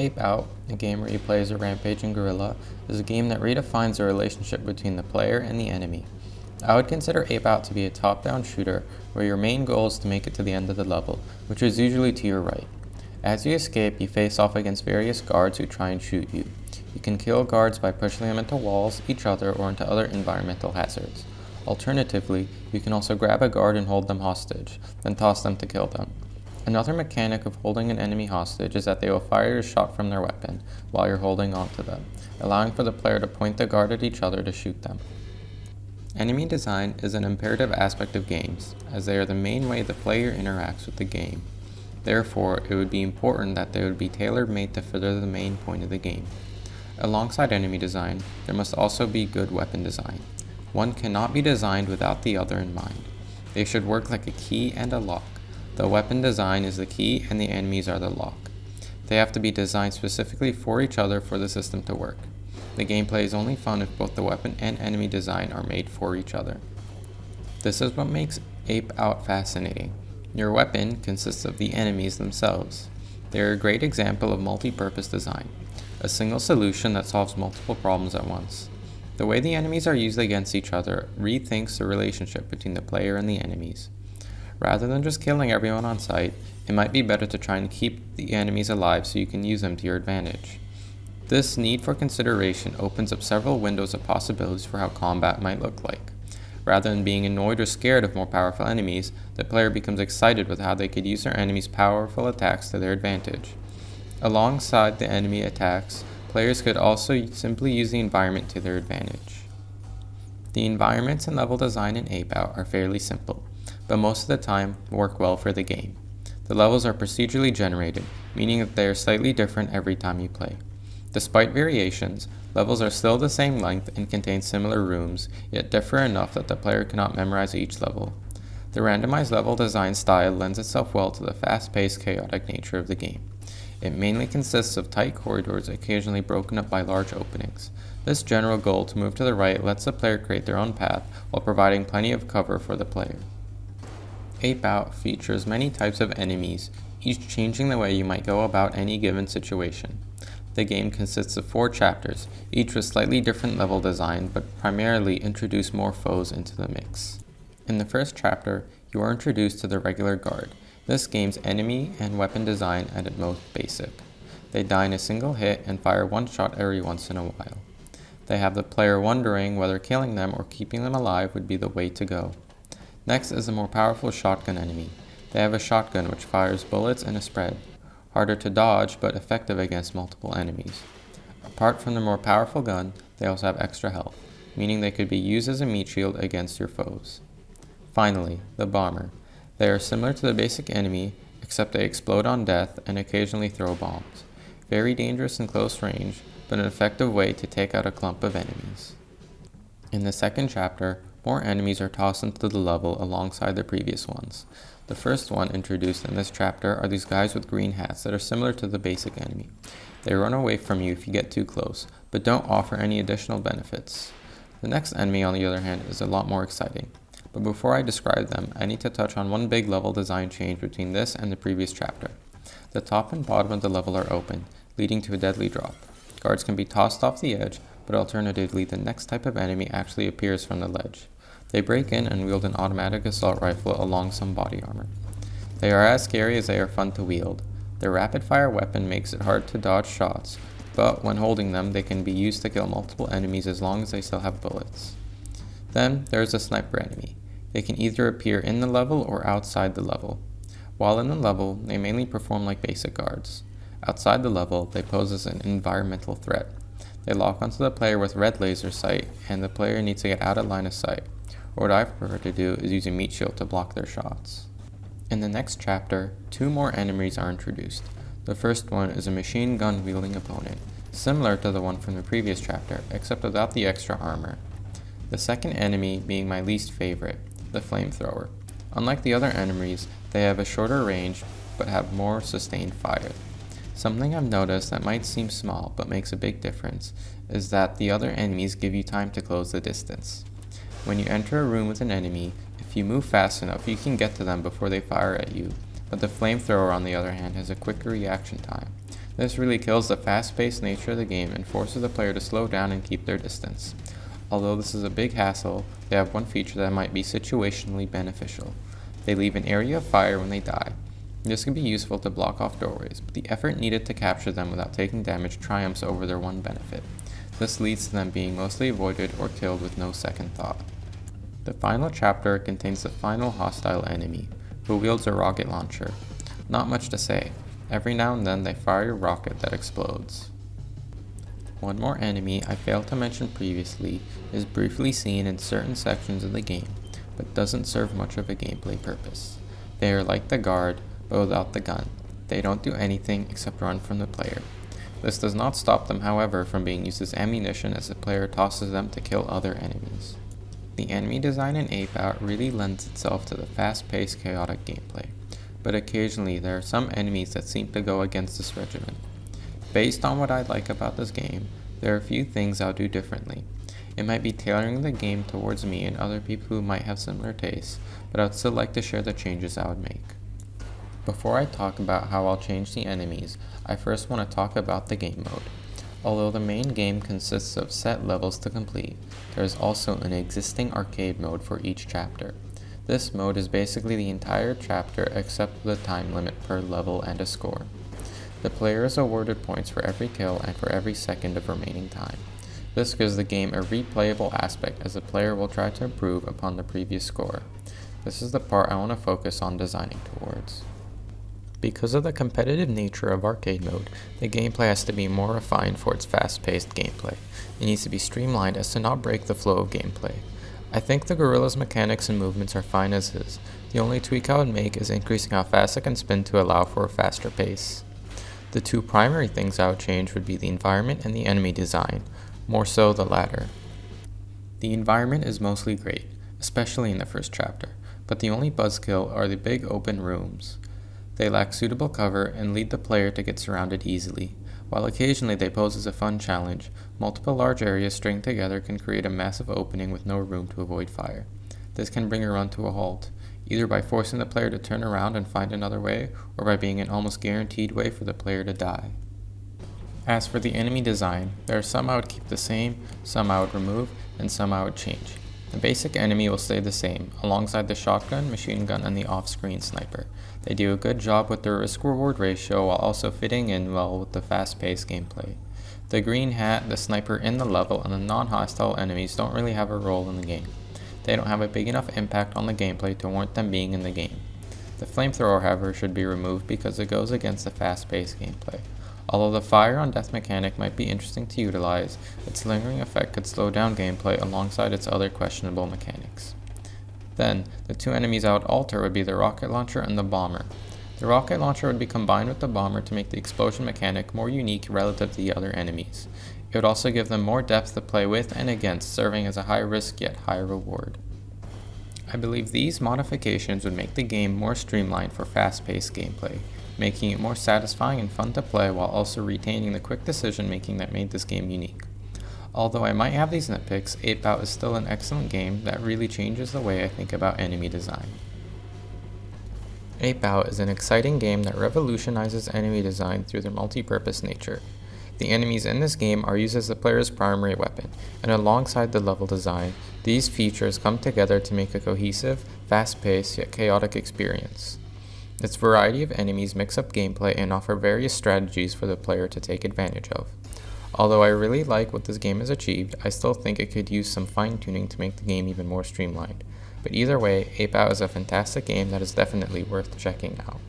Ape Out, a game where you play as a rampaging gorilla, is a game that redefines the relationship between the player and the enemy. I would consider Ape Out to be a top-down shooter where your main goal is to make it to the end of the level, which is usually to your right. As you escape, you face off against various guards who try and shoot you. You can kill guards by pushing them into walls, each other, or into other environmental hazards. Alternatively, you can also grab a guard and hold them hostage, then toss them to kill them. Another mechanic of holding an enemy hostage is that they will fire a shot from their weapon while you're holding onto them, allowing for the player to point the guard at each other to shoot them. Enemy design is an imperative aspect of games, as they are the main way the player interacts with the game. Therefore, it would be important that they would be tailor-made to further the main point of the game. Alongside enemy design, there must also be good weapon design. One cannot be designed without the other in mind. They should work like a key and a lock. The weapon design is the key and the enemies are the lock. They have to be designed specifically for each other for the system to work. The gameplay is only fun if both the weapon and enemy design are made for each other. This is what makes Ape Out fascinating. Your weapon consists of the enemies themselves. They are a great example of multi-purpose design, a single solution that solves multiple problems at once. The way the enemies are used against each other rethinks the relationship between the player and the enemies. Rather than just killing everyone on sight, it might be better to try and keep the enemies alive so you can use them to your advantage. This need for consideration opens up several windows of possibilities for how combat might look like. Rather than being annoyed or scared of more powerful enemies, the player becomes excited with how they could use their enemies' powerful attacks to their advantage. Alongside the enemy attacks, players could also simply use the environment to their advantage. The environments and level design in Ape Out are fairly simple, but most of the time work well for the game. The levels are procedurally generated, meaning that they are slightly different every time you play. Despite variations, levels are still the same length and contain similar rooms, yet differ enough that the player cannot memorize each level. The randomized level design style lends itself well to the fast-paced, chaotic nature of the game. It mainly consists of tight corridors occasionally broken up by large openings. This general goal to move to the right lets the player create their own path while providing plenty of cover for the player. Ape Out features many types of enemies, each changing the way you might go about any given situation. The game consists of 4 chapters, each with slightly different level design, but primarily introduce more foes into the mix. In the first chapter, you are introduced to the regular guard, this game's enemy and weapon design at its most basic. They die in a single hit and fire one shot every once in a while. They have the player wondering whether killing them or keeping them alive would be the way to go. Next is a more powerful shotgun enemy. They have a shotgun which fires bullets in a spread. Harder to dodge, but effective against multiple enemies. Apart from the more powerful gun, they also have extra health, meaning they could be used as a meat shield against your foes. Finally, the bomber. They are similar to the basic enemy, except they explode on death and occasionally throw bombs. Very dangerous in close range, but an effective way to take out a clump of enemies. In the second chapter, more enemies are tossed into the level alongside the previous ones. The first one introduced in this chapter are these guys with green hats that are similar to the basic enemy. They run away from you if you get too close, but don't offer any additional benefits. The next enemy, on the other hand, is a lot more exciting. But before I describe them, I need to touch on one big level design change between this and the previous chapter. The top and bottom of the level are open, leading to a deadly drop. Guards can be tossed off the edge, but alternatively the next type of enemy actually appears from the ledge. They break in and wield an automatic assault rifle along some body armor. They are as scary as they are fun to wield. Their rapid-fire weapon makes it hard to dodge shots, but when holding them they can be used to kill multiple enemies as long as they still have bullets. Then there is a sniper enemy. They can either appear in the level or outside the level. While in the level, they mainly perform like basic guards. Outside the level, they pose as an environmental threat. They lock onto the player with red laser sight, and the player needs to get out of line of sight. Or what I prefer to do is use a meat shield to block their shots. In the next chapter, 2 more enemies are introduced. The first one is a machine gun wielding opponent, similar to the one from the previous chapter, except without the extra armor. The second enemy being my least favorite, the flamethrower. Unlike the other enemies, they have a shorter range, but have more sustained fire. Something I've noticed that might seem small, but makes a big difference, is that the other enemies give you time to close the distance. When you enter a room with an enemy, if you move fast enough, you can get to them before they fire at you, but the flamethrower on the other hand has a quicker reaction time. This really kills the fast-paced nature of the game and forces the player to slow down and keep their distance. Although this is a big hassle, they have one feature that might be situationally beneficial. They leave an area of fire when they die. This can be useful to block off doorways, but the effort needed to capture them without taking damage triumphs over their one benefit. This leads to them being mostly avoided or killed with no second thought. The final chapter contains the final hostile enemy, who wields a rocket launcher. Not much to say. Every now and then they fire a rocket that explodes. One more enemy I failed to mention previously is briefly seen in certain sections of the game, but doesn't serve much of a gameplay purpose. They are like the guard, but without the gun. They don't do anything except run from the player. This does not stop them, however, from being used as ammunition as the player tosses them to kill other enemies. The enemy design in Ape Out really lends itself to the fast-paced, chaotic gameplay, but occasionally there are some enemies that seem to go against this regimen. Based on what I like about this game, there are a few things I'll do differently. It might be tailoring the game towards me and other people who might have similar tastes, but I'd still like to share the changes I would make. Before I talk about how I'll change the enemies, I first want to talk about the game mode. Although the main game consists of set levels to complete, there is also an existing arcade mode for each chapter. This mode is basically the entire chapter except the time limit per level and a score. The player is awarded points for every kill and for every second of remaining time. This gives the game a replayable aspect as the player will try to improve upon the previous score. This is the part I want to focus on designing towards. Because of the competitive nature of arcade mode, the gameplay has to be more refined for its fast-paced gameplay. It needs to be streamlined as to not break the flow of gameplay. I think the Gorilla's mechanics and movements are fine as is. The only tweak I would make is increasing how fast it can spin to allow for a faster pace. The two primary things I would change would be the environment and the enemy design, more so the latter. The environment is mostly great, especially in the first chapter, but the only buzzkill are the big open rooms. They lack suitable cover and lead the player to get surrounded easily. While occasionally they pose as a fun challenge, multiple large areas stringed together can create a massive opening with no room to avoid fire. This can bring a run to a halt, either by forcing the player to turn around and find another way, or by being an almost guaranteed way for the player to die. As for the enemy design, there are some I would keep the same, some I would remove, and some I would change. The basic enemy will stay the same, alongside the shotgun, machine gun, and the off-screen sniper. They do a good job with their risk-reward ratio while also fitting in well with the fast-paced gameplay. The green hat, the sniper in the level, and the non-hostile enemies don't really have a role in the game. They don't have a big enough impact on the gameplay to warrant them being in the game. The flamethrower, however, should be removed because it goes against the fast-paced gameplay. Although the fire on death mechanic might be interesting to utilize, its lingering effect could slow down gameplay alongside its other questionable mechanics. Then, the two enemies I would alter would be the rocket launcher and the bomber. The rocket launcher would be combined with the bomber to make the explosion mechanic more unique relative to the other enemies. It would also give them more depth to play with and against, serving as a high risk yet high reward. I believe these modifications would make the game more streamlined for fast-paced gameplay, making it more satisfying and fun to play while also retaining the quick decision making that made this game unique. Although I might have these nitpicks, Ape Out is still an excellent game that really changes the way I think about enemy design. Ape Out is an exciting game that revolutionizes enemy design through their multi-purpose nature. The enemies in this game are used as the player's primary weapon, and alongside the level design, these features come together to make a cohesive, fast-paced yet chaotic experience. Its variety of enemies mix up gameplay and offer various strategies for the player to take advantage of. Although I really like what this game has achieved, I still think it could use some fine-tuning to make the game even more streamlined. But either way, Ape Out is a fantastic game that is definitely worth checking out.